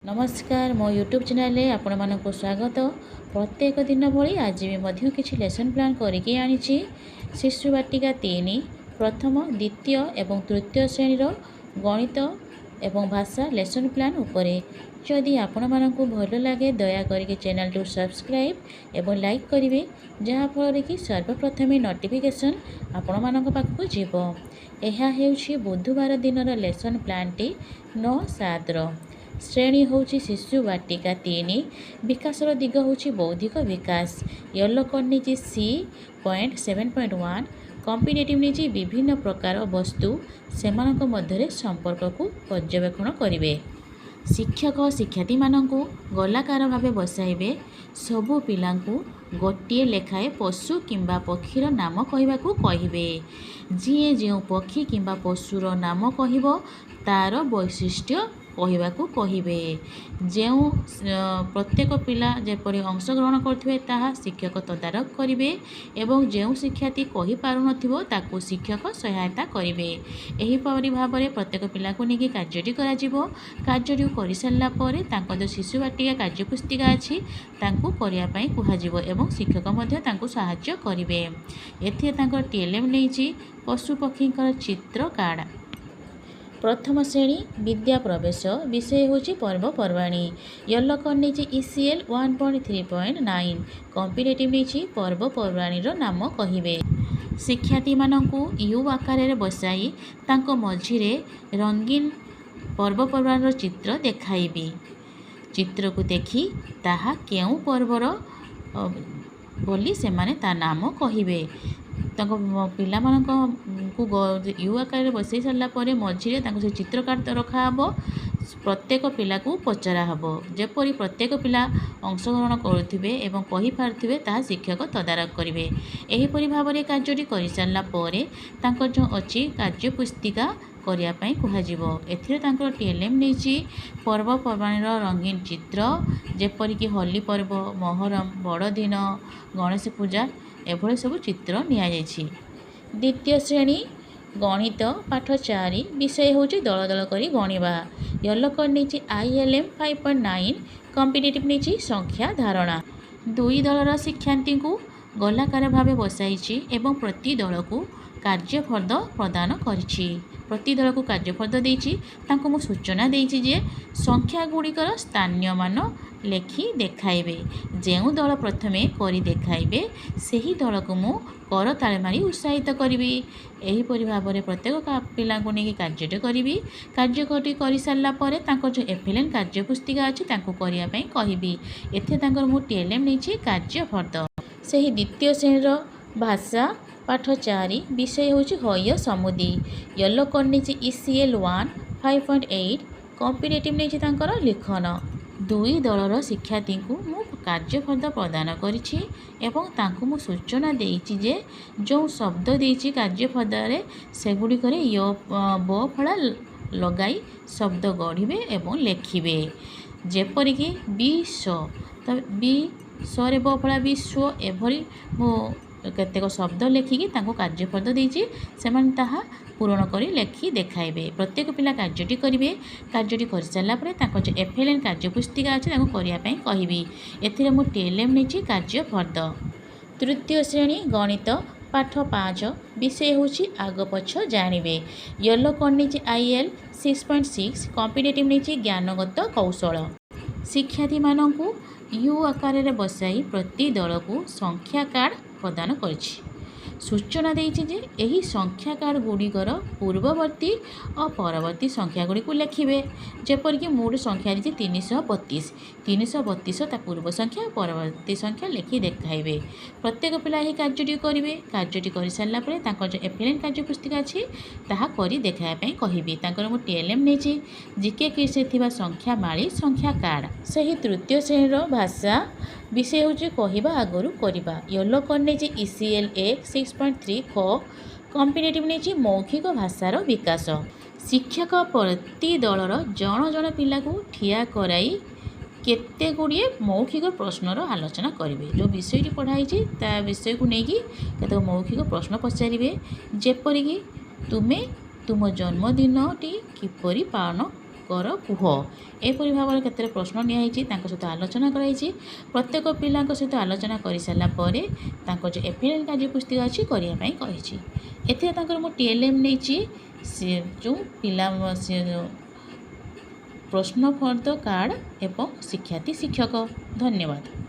नमस्कार मो YouTube channel आपण मानक स्वागत। प्रत्येक दिन भली आज भी किसी लेसन प्लान करके आनी शिशु बाटिका 3 प्रथम द्वितीय एवं तृतीय श्रेणी गणित एवं भाषा लेसन प्लान उपरे। जदि आपण मानक भल लगे दया करके चैनल टू सब्सक्राइब एवं लाइक करेंगे जहाँफल कि सर्वप्रथम नोटिफिकेशन आपण मानक पाखक जीव। यह हेउछि बुधवार दिन लेसन प्लान टी 9/7 श्रेणी होची शिशु बाटिका 3 विकासर दिग होची बौद्धिक विकास। येलो कोड नीची C.7.1 कॉम्पिटिटिव नीची विभिन्न प्रकार वस्तु सेमानक मध्यरे संपर्क को पर्यवेक्षण करिवे। शिक्षक शिक्षार्थी मानकु गलाकार भावे बसाइबे। सबु पिलांकु गोटे लेखाए पशु किंबा पक्षीर नाम कहबाकू कहिबे। जीए जो पक्षी किंबा पशुर नाम कहिबो तार वैशिष्ट्य कहबाकू कहिबे। जो प्रत्येक पिला जेपरि अंशग्रहण करथिबे ताहा शिक्षक तदारक करिवे एवं जो शिक्षार्थी कहि पारु नथिबो ताकू शिक्षक सहायता करिवे। एही परि भाबरे प्रत्येक पिला को नेकी कार्यटी करा जिवो। कार्यटी करि सारला परे तांको जो शिशु बाटिका कार्यपुस्तिका अछि तांको करिया पई कुहा जिवो एवं शिक्षक मध्ये तांको सहायता करिवे। एथि तांको टीएलएम नेछि पशु पक्षीकर चित्र कार्ड। प्रथम श्रेणी विद्या प्रवेश विषय होची पर्वपर्वाणी। येलो कोड नीची ECL 1.3.9 कॉम्पिटिटिव नीची पर्वपर्वाणीर नाम कहिबे। शिक्षार्थी मानकु यू आकार रे बसाई तांको मझिरे रंगीन पर्वपर्वाणीर चित्र देखाइबी। चित्र को देखि ताहा केउ पर्वर बोली से माने ता नाम कहिबे। पिला यू आकार बसई सारा पर मझे से चित्र कार्ड रखा हे। प्रत्येक पिला को पचरा हे जेपरी प्रत्येक पिला अंशग्रहण करुवे एवं कहि पारुथिबे ताहा शिक्षक तदारक करिवे। एहीपरि भाबरे कार्यटी करि सारला परे तांकर जो अछि कार्यपुस्तिका करिया पई कुहा जिवो। एथिरे तांकर टीएलएम नेछि पर्वपर्वाणीर रंगीन चित्र जेपरि कि होली पर्व, मोहरम, बड़दिन, गणेश पूजा एभଳି सब चित्र निया जायछि। द्वितीय श्रेणी गणित पाठ 4 विषय होची दल दल करी गणिबा। येलो कोड नीची ILM 5.9 कॉम्पिटिटिव नीची संख्या धारणा। दुई दलर शिक्षार्थी को गलाकार भावे बसाइछि एवं प्रति दल को कार्यफर्द प्रदान करिछि। प्रति दल को कार्यफर्द देछि तांको मु सूचना देछि जे संख्या गुड़िकर स्थानीय मान लेखि देखाइबे। जेउ दल प्रथमे करी देखाइबे सेही दल को मु करताळे मारी उत्साहित करिवि। एही परि भाबरे प्रत्येक पिला को नेकी कार्यटे करिवि। कार्यकटी करि सारला परे तांको जो एफएलएन कार्यपुस्तिका अछि तांको करिया पई कहिबि। एथे तांकर मु टीएलएम नेछि कार्यफर्द। सेही द्वितीय श्रेणीर भाषा पाठ 4 विषय होची हय समुदी। येलो कोड नेछि ECL 1 5.8 कॉम्पिटिटिव नेछि तांकर लिखन। दुई दलर शिक्षार्थी को मु कार्यफर्द प्रदान करिछि एवं तांको मु सूचना देइछि जे जो शब्द देइछि कार्यफर्दरे सेगुडी करे य ब फळा लगाई शब्द गढ़िबे एवं लेखिबे। जेपरि कि विश्व त विश्व रे ब फळा विश्व एभरि मु केतेक शब्द लेखिकी तांको कार्यफर्द देइछि सेमान ताहा पूरण करी लेखि देखाइबे। प्रत्येक पिला कार्यटी करिवे। कार्यटी कर सारला परे तांको जे एफएलएन कार्यपुस्तिका अछि तांको करिया पई कहिबि। एथिरे मु टीएलएम नेछि कार्यफर्द। तृतीय श्रेणी गणित पाठ 5 विषय होछि आग पछ जानिबे। येलो कोड नेछि IL 6.6 कॉम्पिटिटिव नेछि ज्ञानगत कौशल। शिक्षार्थी मानकु यू आकार रे बसाई प्रति दल को संख्या कार्ड प्रदान करिछि। सूचना देइछि जे एही संख्या कार्ड गुड़िकर पूर्ववर्ती और परवर्ती संख्या गुड़ी को लेखिबे। जेपर कि मूड संख्या दिछि 332 332 ता पूर्व संख्या परवर्ती संख्या लेखि देखाइबे। प्रत्येक पिला एही कार्यटी करिवे। कार्यटी करि सारला परे तांकर जे एफएलएन कार्यपुस्तिका अछि ताहा करि देखाया पई कहिबे। तांकर मु टीएलएम नेछि जीके किसे थिबा संख्या माळी संख्या कार्ड। सही तृतीय श्रेणीर भाषा विषय होची कहिबा आगरु करिबा। येलो कोड नेछि ECL 6.3 ख कॉम्पिटिटिव नेछि मौखिक भाषार विकास। शिक्षक प्रति दलर जण जण पिला को ठिया कराई केते गुड़िए मौखिक प्रश्नर आलोचना करिवे। जो विषयटी पढ़ाई ता विषय को नेकी केते मौखिक प्रश्न पचारिवे। जेपरि कि तुमे तुम जन्मदिनटी किपरि पालन କର କୁହ। ଏପରି ଭାବରେ କେତେଟା ପ୍ରଶ୍ନ ନିଆହେଇଛି, ତାଙ୍କ ସହିତ ଆଲୋଚନା କରାଯାଇଛି। ପ୍ରତ୍ୟେକ ପିଲାଙ୍କ ସହିତ ଆଲୋଚନା କରିସାରିଲା ପରେ ତାଙ୍କ ଯେଉଁ ଏଫିଡେଭିଟ୍ କାର୍ଯ୍ୟପୁସ୍ତିକା ଅଛି କରିବା ପାଇଁ କହିଛି। ଏଥିରେ ତାଙ୍କର ମୁଁ TLM ନେଇଛି, ସେ ଯେଉଁ ପିଲା ସେ ପ୍ରଶ୍ନ ଫର୍ଦ୍ଦ କାର୍ଡ଼ ଏବଂ ଶିକ୍ଷାର୍ଥୀ ଶିକ୍ଷକ। ଧନ୍ୟବାଦ।